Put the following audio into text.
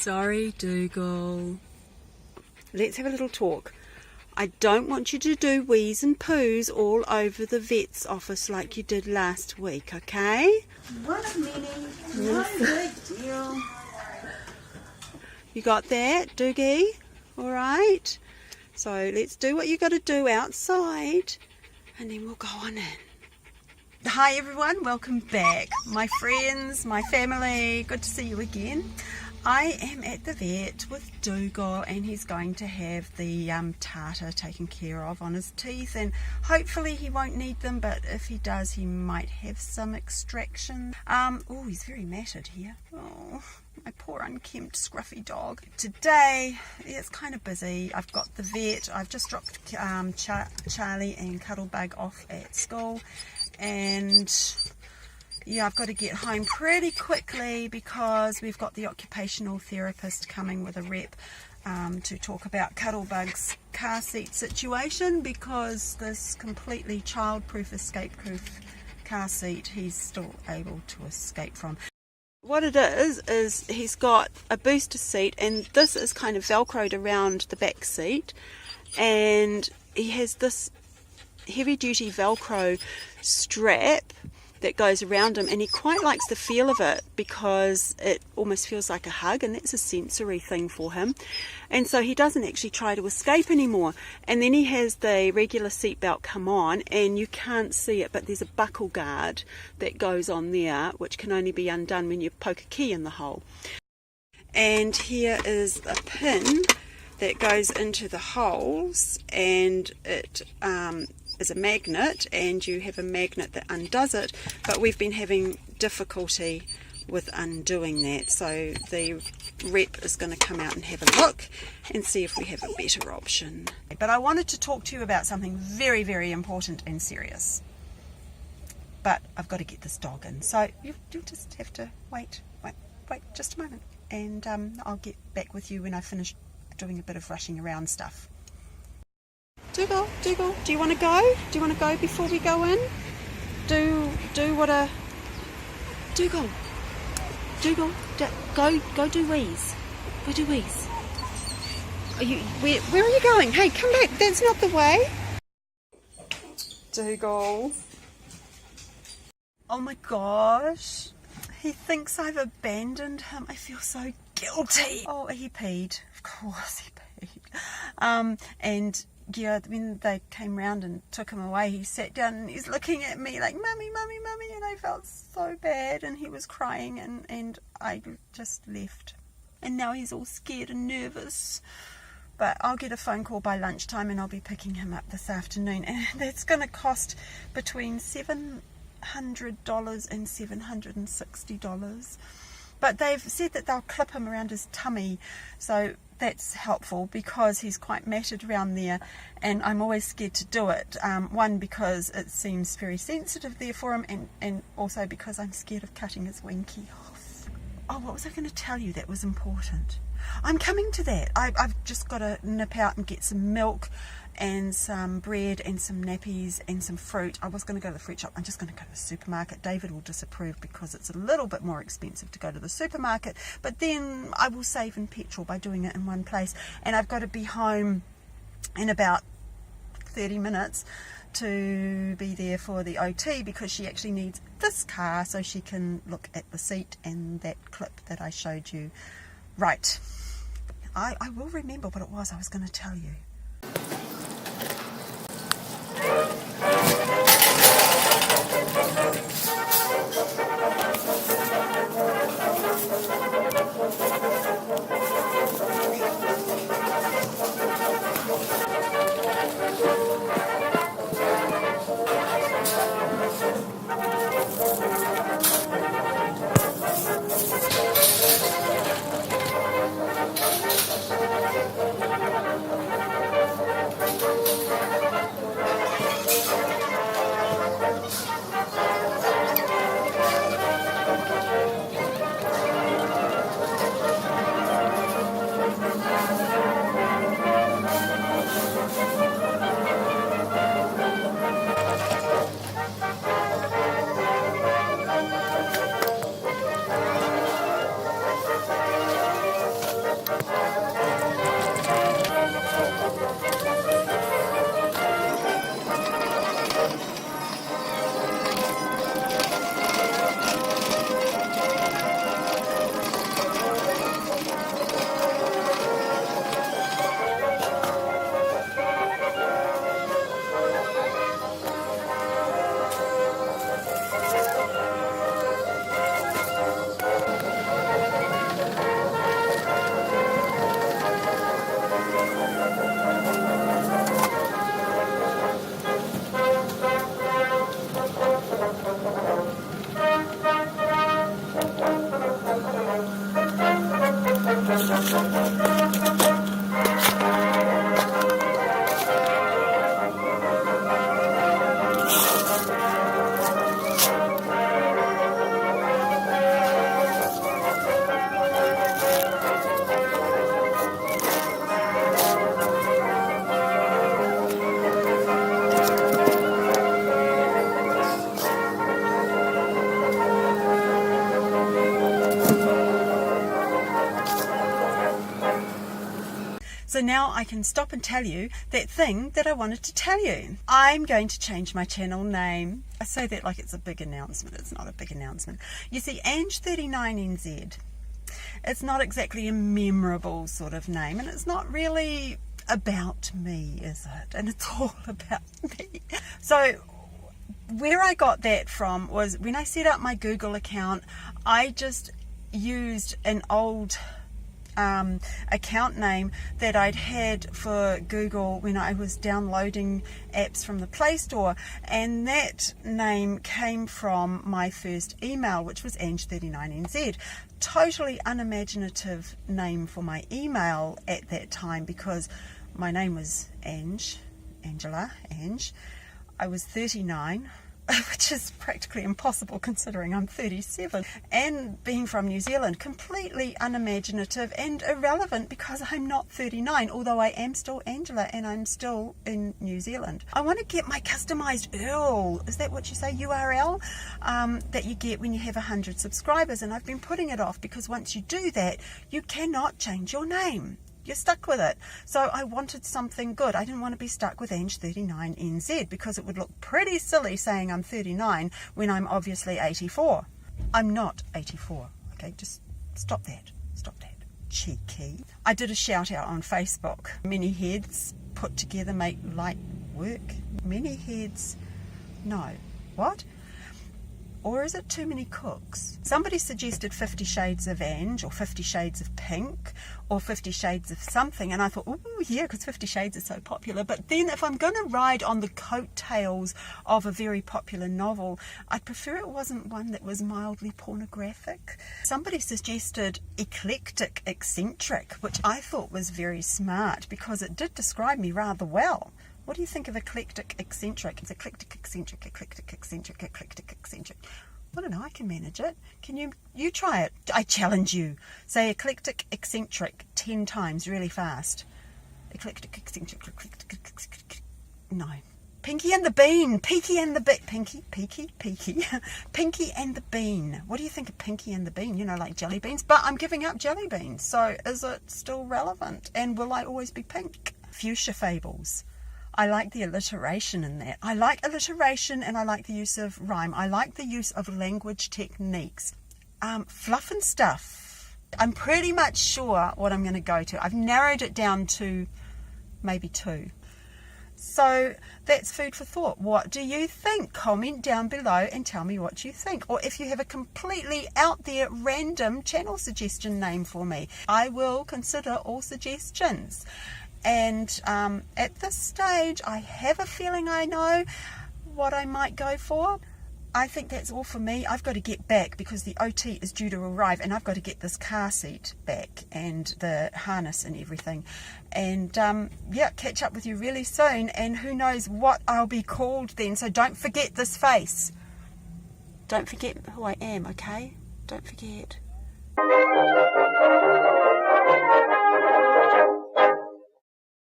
Sorry, Dougal. Let's have a little talk. I don't want you to do wheeze and poos all over the vet's office like you did last week, okay? What a meeting. No big deal. You got that, Dougie? All right. So let's do what you got to do outside, and then we'll go on in. Hi everyone, welcome back. My friends, my family, good to see you again. I am at the vet with Dougal, and he's going to have the tartar taken care of on his teeth, and hopefully he won't need them, but if he does he might have some extraction. Oh, he's very matted here. Oh, my poor unkempt scruffy dog. Today it's kind of busy. I've got the vet. I've just dropped Charlie and Cuddlebug off at school, and yeah, I've got to get home pretty quickly because we've got the occupational therapist coming with a rep to talk about Cuddlebug's car seat situation, because this completely child-proof, escape-proof car seat he's still able to escape from. What it is he's got a booster seat, and this is kind of velcroed around the back seat, and he has this heavy-duty velcro strap that goes around him, and he quite likes the feel of it because it almost feels like a hug, and that's a sensory thing for him, and so he doesn't actually try to escape anymore. And then he has the regular seatbelt come on, and you can't see it, but there's a buckle guard that goes on there which can only be undone when you poke a key in the hole. And here is a pin that goes into the holes, and it is a magnet, and you have a magnet that undoes it, but we've been having difficulty with undoing that, so the rep is going to come out and have a look and see if we have a better option. But I wanted to talk to you about something very, very important and serious, but I've got to get this dog in, so you'll just have to wait just a moment, and I'll get back with you when I finish doing a bit of rushing around stuff. Dougal, do you want to go? Do you want to go before we go in? Do what a... Dougal, go do wheeze. Go do wheeze. Where are you going? Hey, come back, that's not the way. Dougal. Oh my gosh. He thinks I've abandoned him. I feel so guilty. Oh, he peed. Of course he peed. And yeah, when they came round and took him away, he sat down and he's looking at me like, "Mummy, mummy, mummy," and I felt so bad, and he was crying, and I just left. And now he's all scared and nervous. But I'll get a phone call by lunchtime, and I'll be picking him up this afternoon, and that's going to cost between $700 and $760. But they've said that they'll clip him around his tummy, so that's helpful because he's quite matted around there, and I'm always scared to do it. One, because it seems very sensitive there for him, and also because I'm scared of cutting his winky off. Oh, what was I going to tell you that was important? I'm coming to that. I've just got to nip out and get some milk and some bread and some nappies and some fruit. I was going to go to the fruit shop. I'm just going to go to the supermarket. David will disapprove because it's a little bit more expensive to go to the supermarket, but then I will save in petrol by doing it in one place, and I've got to be home in about 30 minutes to be there for the OT, because she actually needs this car so she can look at the seat and that clip that I showed you. Right, I will remember what it was I was going to tell you. So now I can stop and tell you that thing that I wanted to tell you. I'm going to change my channel name. I say that like it's a big announcement. It's not a big announcement. You see, Ange39NZ, it's not exactly a memorable sort of name, and it's not really about me, is it? And it's all about me. So where I got that from was when I set up my Google account, I just used an old account name that I'd had for Google when I was downloading apps from the Play Store, and that name came from my first email, which was Ange39NZ. Totally unimaginative name for my email at that time, because my name was Angela. I was 39, which is practically impossible considering I'm 37, and being from New Zealand, completely unimaginative and irrelevant because I'm not 39, although I am still Angela and I'm still in New Zealand. I want to get my customized URL, is that what you say, URL, that you get when you have 100 subscribers, and I've been putting it off because once you do that, you cannot change your name. You're stuck with it. So I wanted something good. I didn't want to be stuck with Ange39NZ because it would look pretty silly saying I'm 39 when I'm obviously 84. I'm not 84. Okay, just stop that. Stop that. Cheeky. I did a shout out on Facebook. Many heads put together make light work. Many heads. No. What? Or is it too many cooks? Somebody suggested 50 Shades of Ange, or 50 Shades of Pink, or 50 Shades of something, and I thought, oh yeah, because 50 Shades is so popular. But then if I'm going to ride on the coattails of a very popular novel, I'd prefer it wasn't one that was mildly pornographic. Somebody suggested Eclectic Eccentric, which I thought was very smart because it did describe me rather well. What do you think of eclectic eccentric? It's eclectic eccentric, eclectic eccentric, eclectic eccentric. I don't know, I can manage it. Can you try it? I challenge you. Say eclectic eccentric 10 times really fast. Eclectic eccentric, eclectic. No. Pinky and the Bean. Pinky and the Bean. Pinky. Pinky and the Bean. What do you think of Pinky and the Bean? You know, like jelly beans. But I'm giving up jelly beans. So is it still relevant? And will I always be pink? Fuchsia Fables. I like the alliteration in that. I like alliteration and I like the use of rhyme. I like the use of language techniques. Fluff and stuff. I'm pretty much sure what I'm going to go to. I've narrowed it down to maybe 2. So that's food for thought. What do you think? Comment down below and tell me what you think. Or if you have a completely out there random channel suggestion name for me, I will consider all suggestions. And at this stage, I have a feeling I know what I might go for. I think that's all for me. I've got to get back because the OT is due to arrive, and I've got to get this car seat back and the harness and everything. And yeah, catch up with you really soon. And who knows what I'll be called then. So don't forget this face. Don't forget who I am, okay? Don't forget.